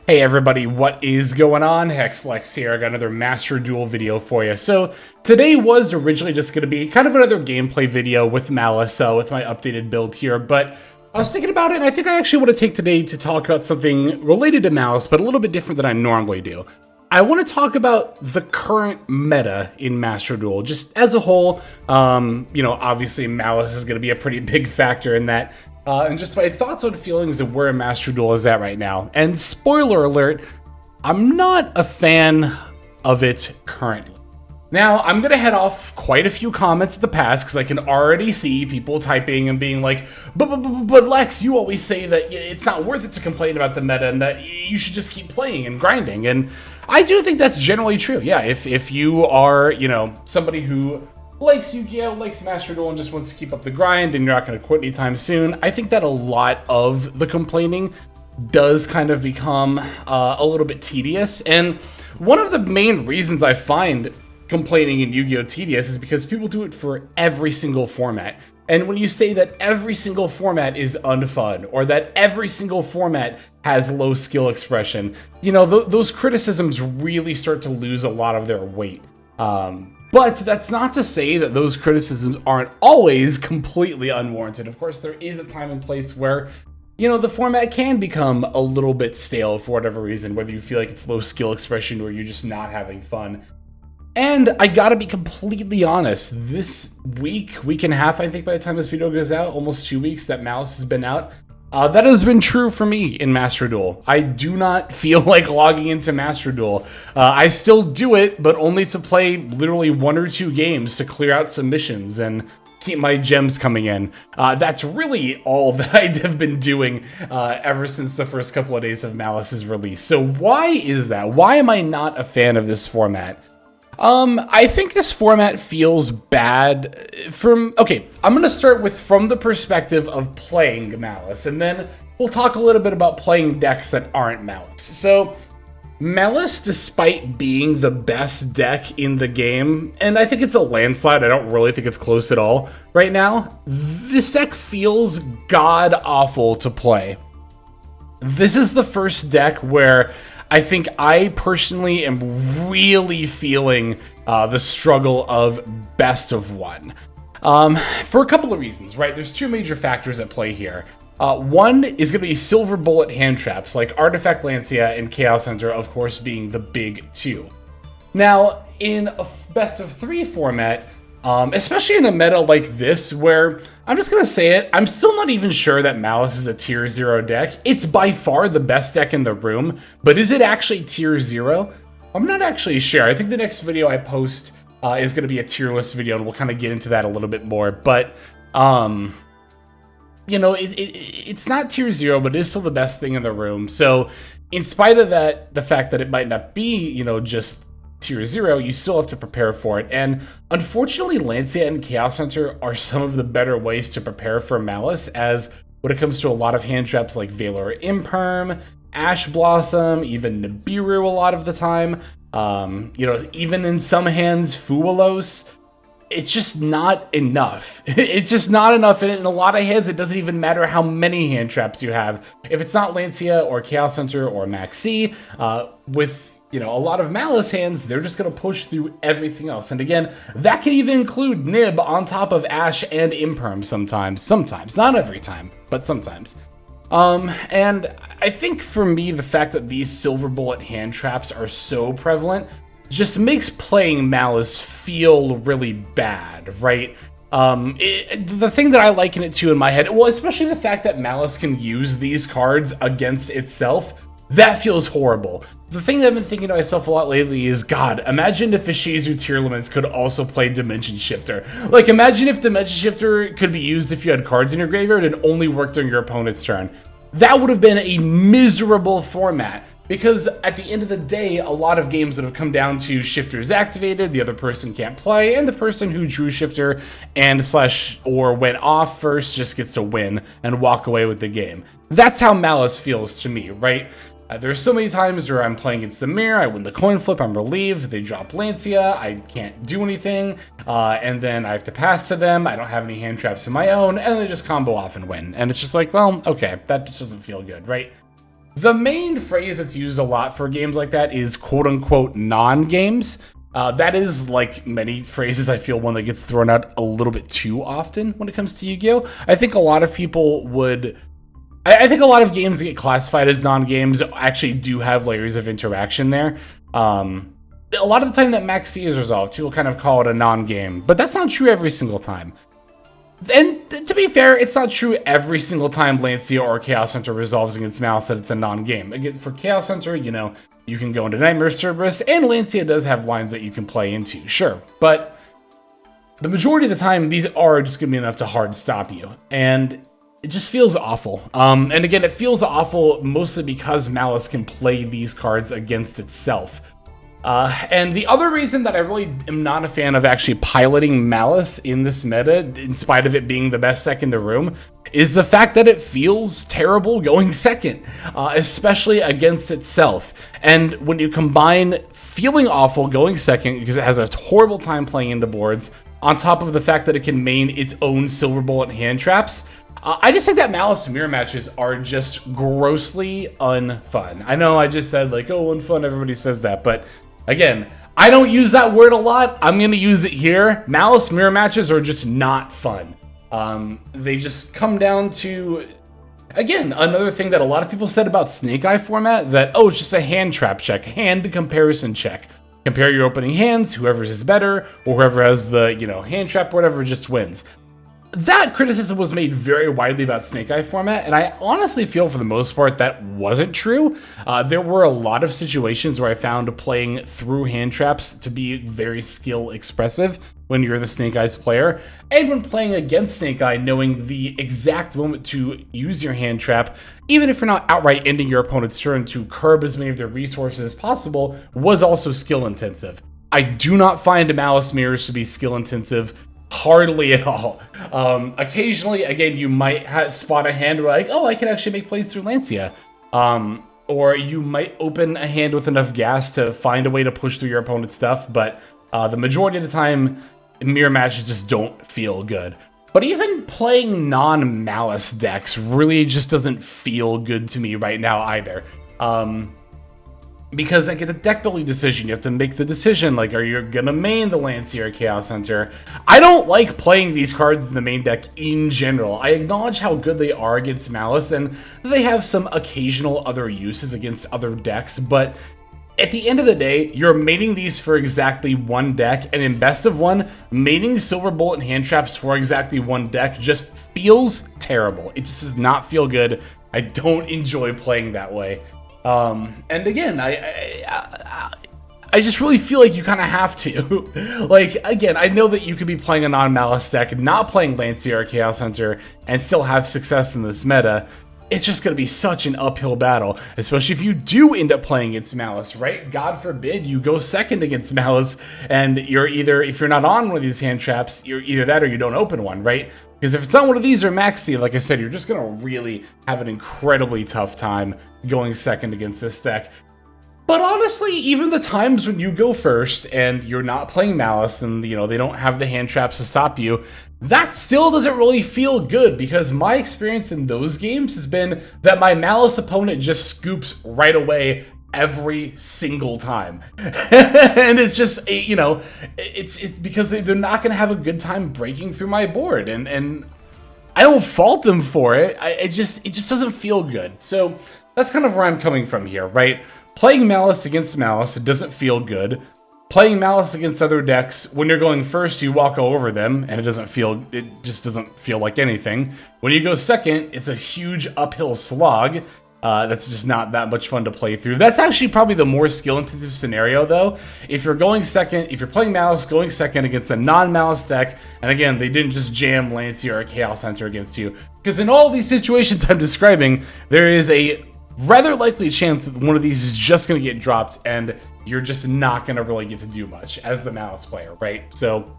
Hey everybody, what is going on? Hexlex here. I got another Master Duel video for you. So today was originally just going to be kind of another gameplay video with Malice, with my updated build here, but I was thinking about it and I think I actually want to take today to talk about something related to Malice, but a little bit different than I normally do. I want to talk about the current meta in Master Duel, just as a whole. Obviously Malice is going to be a pretty big factor in that. And just my thoughts and feelings of where Master Duel is at right now. And spoiler alert, I'm not a fan of it currently. Now, I'm going to head off quite a few comments at the past because I can already see people typing and being like, but Lex, you always say that it's not worth it to complain about the meta and that you should just keep playing and grinding. And I do think that's generally true. Yeah, if you are, somebody who likes Yugioh, likes Master Duel, and just wants to keep up the grind and you're not going to quit anytime soon, I think that a lot of the complaining does kind of become a little bit tedious. And one of the main reasons I find complaining in Yu-Gi-Oh! Tedious is because people do it for every single format. And when you say that every single format is unfun, or that every single format has low skill expression, those criticisms really start to lose a lot of their weight. But that's not to say that those criticisms aren't always completely unwarranted. Of course, there is a time and place where, the format can become a little bit stale for whatever reason, whether you feel like it's low skill expression or you're just not having fun. And I gotta be completely honest, this week and a half, I think by the time this video goes out, almost 2 weeks that Malice has been out, that has been true for me in Master Duel. I do not feel like logging into Master Duel. I still do it, but only to play literally 1 or 2 games to clear out some missions and keep my gems coming in. That's really all that I have been doing ever since the first couple of days of Malice's release. So why is that? Why am I not a fan of this format? I think this format feels bad okay, I'm going to start from the perspective of playing Malice, and then we'll talk a little bit about playing decks that aren't Malice. So, Malice, despite being the best deck in the game, and I think it's a landslide, I don't really think it's close at all right now, this deck feels god-awful to play. This is the first deck where I think I personally am really feeling the struggle of best of one. For a couple of reasons, right? There's 2 major factors at play here. One is going to be silver bullet hand traps, like Artifact Lancia and Chaos Hunter, of course, being the big 2. Now, in a best of 3 format, especially in a meta like this, where, I'm just gonna say it, I'm still not even sure that Malice is a tier 0 deck. It's by far the best deck in the room, but is it actually tier 0? I'm not actually sure. I think the next video I post is gonna be a tier list video, and we'll kind of get into that a little bit more, but, it's not tier 0, but it is still the best thing in the room. So, in spite of that, the fact that it might not be, just tier 0, you still have to prepare for it. And unfortunately, Lancia and Chaos Hunter are some of the better ways to prepare for Malice, as when it comes to a lot of hand traps like Valor Imperm, Ash Blossom, even Nibiru a lot of the time, even in some hands, Fuwalos, it's just not enough. It's just not enough, and in a lot of hands, it doesn't even matter how many hand traps you have. If it's not Lancia or Chaos Hunter or Maxi, with a lot of Malice hands, they're just going to push through everything else. And again, that can even include Nib on top of Ash and Imperm sometimes. Not every time, but sometimes. And I think for me, the fact that these silver bullet hand traps are so prevalent just makes playing Malice feel really bad, right? The thing that I liken it to in my head, well, especially the fact that Malice can use these cards against itself, that feels horrible. The thing that I've been thinking to myself a lot lately is, God, imagine if Ishizu Tier Limits could also play Dimension Shifter. Like, imagine if Dimension Shifter could be used if you had cards in your graveyard and only worked during your opponent's turn. That would have been a miserable format, because at the end of the day, a lot of games that have come down to Shifter's activated, the other person can't play, and the person who drew Shifter or went off first just gets to win and walk away with the game. That's how Malice feels to me, right? There's so many times where I'm playing against the mirror, I win the coin flip, I'm relieved, they drop Lancia, I can't do anything, and then I have to pass to them, I don't have any hand traps of my own, and they just combo off and win. And it's just like, well, okay, that just doesn't feel good, right? The main phrase that's used a lot for games like that is quote-unquote non-games. That is, like many phrases, I feel one that gets thrown out a little bit too often when it comes to Yu-Gi-Oh! I think a lot of people would... I think a lot of games that get classified as non-games actually do have layers of interaction there. A lot of the time that Max C is resolved, people kind of call it a non-game, but that's not true every single time. And to be fair, it's not true every single time Lancia or Chaos Hunter resolves against Malice that it's a non-game. Again, for Chaos Hunter, you know, you can go into Nightmare Cerberus, and Lancia does have lines that you can play into, sure. But the majority of the time, these are just going to be enough to hard stop you. And it just feels awful. And again, it feels awful mostly because Malice can play these cards against itself. And the other reason that I really am not a fan of actually piloting Malice in this meta, in spite of it being the best deck in the room, is the fact that it feels terrible going second, especially against itself. And when you combine feeling awful going second because it has a horrible time playing into boards, on top of the fact that it can main its own Silver Bullet hand traps, I just think that Malice mirror matches are just grossly unfun. I know I just said like, oh, unfun, everybody says that, but again, I don't use that word a lot. I'm going to use it here. Malice mirror matches are just not fun. They just come down to, again, another thing that a lot of people said about Snake Eye format, that, oh, it's just a hand trap check, hand comparison check. Compare your opening hands, whoever's is better, or whoever has the, you know, hand trap, whatever, just wins. That criticism was made very widely about Snake Eye format, and I honestly feel for the most part that wasn't true. There were a lot of situations where I found playing through hand traps to be very skill expressive when you're the Snake Eyes player, and when playing against Snake Eye, knowing the exact moment to use your hand trap, even if you're not outright ending your opponent's turn to curb as many of their resources as possible, was also skill intensive. I do not find Malice mirrors to be skill intensive. Hardly at all. Occasionally, again, you might spot a hand where like, oh, I can actually make plays through Lancia. Or you might open a hand with enough gas to find a way to push through your opponent's stuff, but the majority of the time, mirror matches just don't feel good. But even playing non-Malice decks really just doesn't feel good to me right now either. Because like, at the deck building decision, you have to make the decision, like, are you gonna main the Lancia or Chaos Hunter? I don't like playing these cards in the main deck in general. I acknowledge how good they are against Malice, and they have some occasional other uses against other decks, but at the end of the day, you're maining these for exactly one deck, and in best of one, maining Silver Bullet and hand traps for exactly one deck just feels terrible. It just does not feel good. I don't enjoy playing that way. And again, I just really feel like you kind of have to. Like, again, I know that you could be playing a non-Malice deck, not playing Lancia or Chaos Hunter, and still have success in this meta. It's just going to be such an uphill battle, especially if you do end up playing against Malice, right? God forbid you go second against Malice, and you're either, if you're not on one of these hand traps, you're either that or you don't open one, right? Because if it's not one of these or Maxi, like I said, you're just going to really have an incredibly tough time going second against this deck. But honestly, even the times when you go first and you're not playing Malice and, you know, they don't have the hand traps to stop you, that still doesn't really feel good, because my experience in those games has been that my Malice opponent just scoops right away every single time. And it's just, you know, it's because they're not going to have a good time breaking through my board, and I don't fault them for it. It just doesn't feel good. So that's kind of where I'm coming from here, right? Playing Malice against Malice, it doesn't feel good. Playing Malice against other decks, when you're going first, you walk all over them, and it just doesn't feel like anything. When you go second, it's a huge uphill slog. That's just not that much fun to play through. That's actually probably the more skill-intensive scenario, though. If you're going second, if you're playing Malice, going second against a non-Malice deck, and again, they didn't just jam Lancia or Chaos Hunter against you, because in all these situations I'm describing, there is a rather likely chance that one of these is just going to get dropped, and you're just not going to really get to do much as the Malice player, right? So,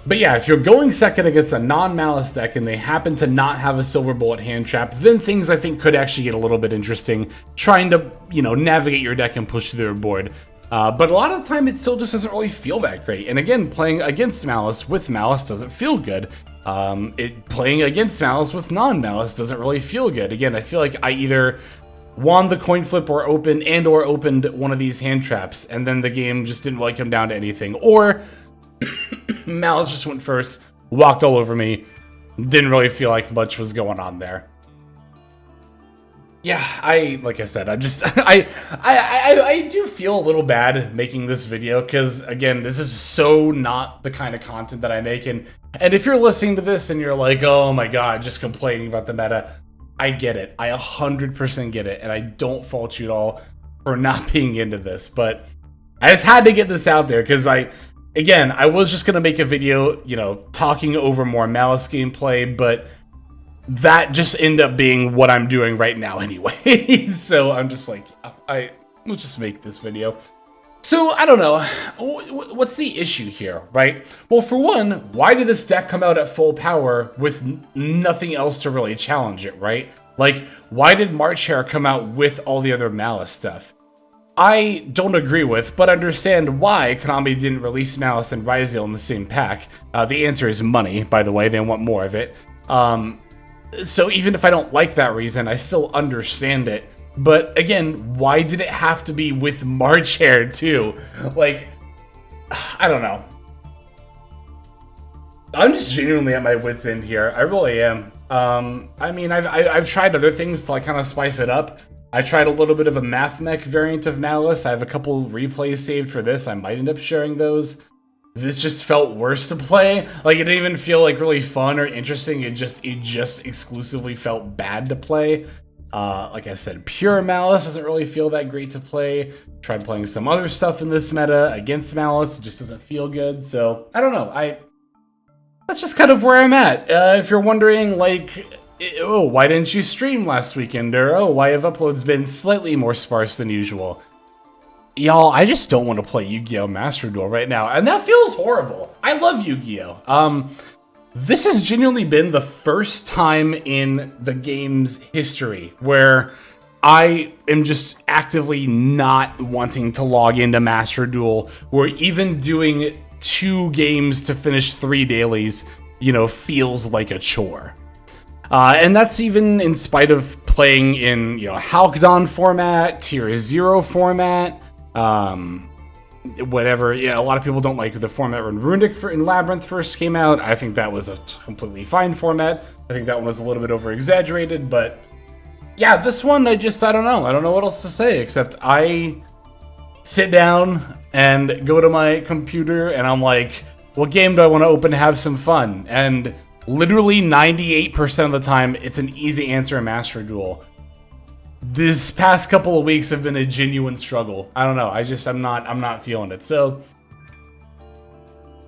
but yeah, if you're going second against a non-Malice deck and they happen to not have a Silver Bullet hand trap, then things I think could actually get a little bit interesting, trying to, you know, navigate your deck and push through their board. But a lot of the time, it still just doesn't really feel that great. And again, playing against Malice with Malice doesn't feel good. Playing against Malice with non-Malice doesn't really feel good. Again, I feel like I either won the coin flip or opened one of these hand traps, and then the game just didn't really come down to anything. Or Malice just went first, walked all over me, didn't really feel like much was going on there. Yeah, like I said, I do feel a little bad making this video, because again, this is so not the kind of content that I make, and if you're listening to this and you're like, oh my god, just complaining about the meta, I get it. I 100% get it, and I don't fault you at all for not being into this, but I just had to get this out there, because I was just gonna make a video, you know, talking over more Malice gameplay, but that just ended up being what I'm doing right now anyway. So I'm just like, let's just make this video. So I don't know, what's the issue here, right? Well, for one, why did this deck come out at full power with nothing else to really challenge it, right? Like, why did March Hare come out with all the other Malice stuff? I don't agree with, but understand why Konami didn't release Malice and Ryzeal in the same pack. The answer is money, by the way. They want more of it. So even if I don't like that reason, I still understand it. But again, why did it have to be with March Hare too? Like, I don't know. I'm just genuinely at my wit's end here. I really am. I mean, I've tried other things to like kind of spice it up. I tried a little bit of a Math Mech variant of Malice. I have a couple replays saved for this. I might end up sharing those. This just felt worse to play. Like, it didn't even feel like really fun or interesting. It just exclusively felt bad to play. Like I said, pure Malice doesn't really feel that great to play. Tried playing some other stuff in this meta against Malice. It just doesn't feel good. So I don't know. That's just kind of where I'm at. If you're wondering, like, oh, why didn't you stream last weekend? Or, oh, why have uploads been slightly more sparse than usual? Y'all, I just don't want to play Yu-Gi-Oh! Master Duel right now, and that feels horrible. I love Yu-Gi-Oh! This has genuinely been the first time in the game's history where I am just actively not wanting to log into Master Duel, where even doing 2 games to finish 3 dailies, you know, feels like a chore. And that's even in spite of playing in, you know, Halcyon format, Tier 0 format, whatever. Yeah, a lot of people don't like the format when Runic in Labyrinth first came out. I think that was a completely fine format. I think that one was a little bit over-exaggerated, but yeah, this one, I don't know. I don't know what else to say, except I sit down and go to my computer and I'm like, what game do I want to open to have some fun? And literally 98% of the time, it's an easy answer in Master Duel. This past couple of weeks have been a genuine struggle. I don't know. I'm not feeling it. So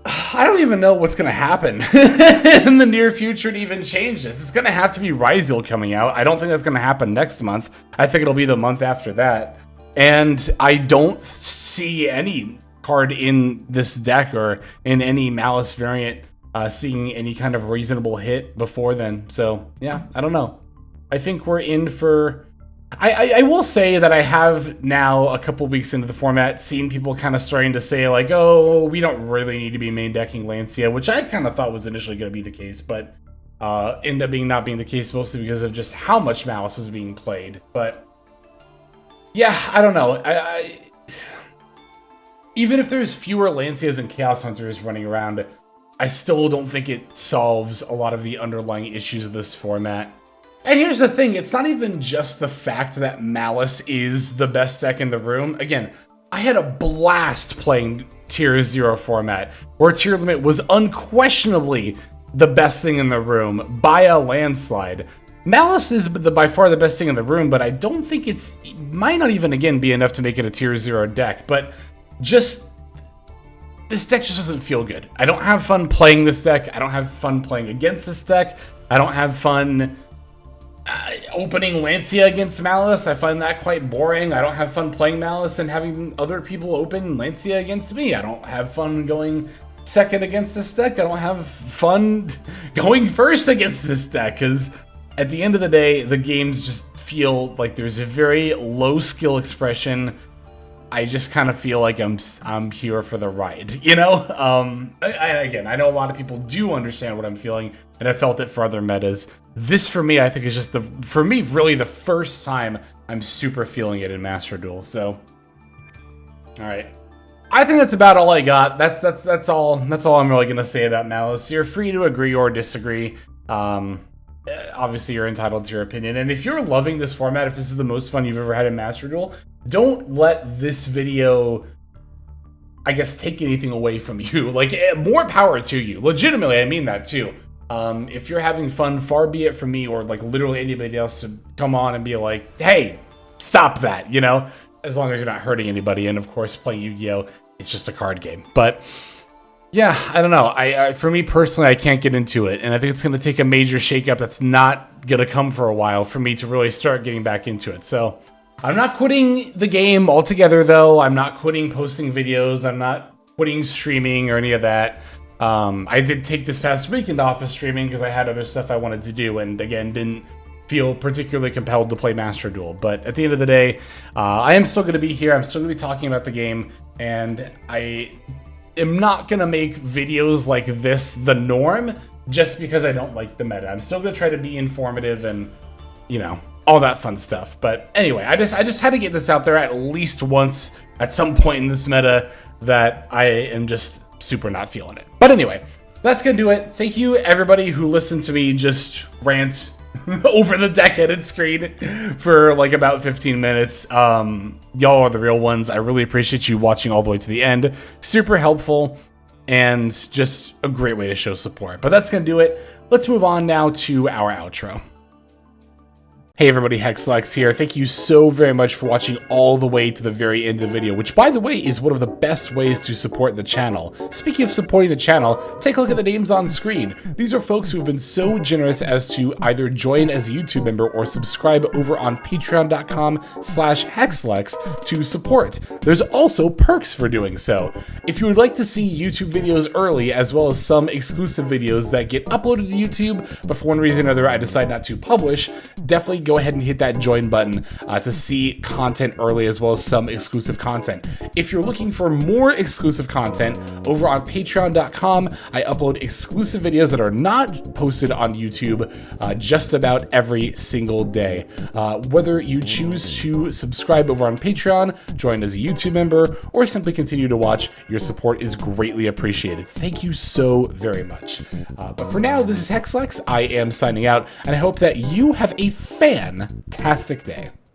I don't even know what's gonna happen in the near future to even change this. It's gonna have to be Ryzeal coming out. I don't think that's gonna happen next month. I think it'll be the month after that. And I don't see any card in this deck or in any Malice variant seeing any kind of reasonable hit before then. So yeah, I don't know. I think we're in for... I will say that I have now, a couple weeks into the format, seen people kind of starting to say like, oh, we don't really need to be main decking Lancia, which I kind of thought was initially going to be the case, but ended up not being the case, mostly because of just how much Malice was being played. But yeah, I don't know. Even if there's fewer Lancias and Chaos Hunters running around, I still don't think it solves a lot of the underlying issues of this format. And here's the thing, it's not even just the fact that Malice is the best deck in the room. Again, I had a blast playing Tier 0 format, where Tier Limit was unquestionably the best thing in the room by a landslide. Malice is by far the best thing in the room, but I don't think it might not even, again, be enough to make it a Tier 0 deck, but just... this deck just doesn't feel good. I don't have fun playing this deck. I don't have fun playing against this deck. I don't have fun... opening Lancia against Malice. I find that quite boring. I don't have fun playing Malice and having other people open Lancia against me. I don't have fun going second against this deck. I don't have fun going first against this deck, because at the end of the day, the games just feel like there's a very low skill expression, I just kind of feel like I'm here for the ride, you know? Again, I know a lot of people do understand what I'm feeling, and I felt it for other metas. This, for me, I think is just for me, really the first time I'm super feeling it in Master Duel, so. Alright. I think that's about all I got. That's all I'm really gonna say about Malice. You're free to agree or disagree. Obviously, you're entitled to your opinion. And if you're loving this format, if this is the most fun you've ever had in Master Duel, don't let this video, I guess, take anything away from you. Like, more power to you. Legitimately, I mean that too. If you're having fun, far be it from me or like literally anybody else to come on and be like, hey, stop that, you know? As long as you're not hurting anybody. And of course, playing Yu-Gi-Oh, it's just a card game. But yeah, I don't know. For me personally, I can't get into it. And I think it's going to take a major shakeup that's not going to come for a while for me to really start getting back into it. So I'm not quitting the game altogether, though. I'm not quitting posting videos. I'm not quitting streaming or any of that. I did take this past weekend off of streaming because I had other stuff I wanted to do. And again, didn't feel particularly compelled to play Master Duel. But at the end of the day, I am still going to be here. I'm still going to be talking about the game. And I'm not gonna make videos like this the norm just because I don't like the meta. I'm still gonna try to be informative and, you know, all that fun stuff. But anyway, I just had to get this out there at least once at some point in this meta that I am just super not feeling it. But anyway, that's gonna do it. Thank you everybody who listened to me just rant over the deck-headed screen for like about 15 minutes. Y'all are the real ones. I really appreciate you watching all the way to the end. Super helpful and just a great way to show support. But that's gonna do it. Let's move on now to our outro. Hey everybody, Hexlex here. Thank you so very much for watching all the way to the very end of the video, which by the way is one of the best ways to support the channel. Speaking of supporting the channel, take a look at the names on screen. These are folks who have been so generous as to either join as a YouTube member or subscribe over on patreon.com/Hexlex to support. There's also perks for doing so. If you would like to see YouTube videos early, as well as some exclusive videos that get uploaded to YouTube, but for one reason or another I decide not to publish, definitely go ahead and hit that join button to see content early as well as some exclusive content. If you're looking for more exclusive content, over on patreon.com, I upload exclusive videos that are not posted on YouTube just about every single day. Whether you choose to subscribe over on Patreon, join as a YouTube member, or simply continue to watch, your support is greatly appreciated. Thank you so very much. But for now, this is Hexlex. I am signing out, and I hope that you have a fantastic day.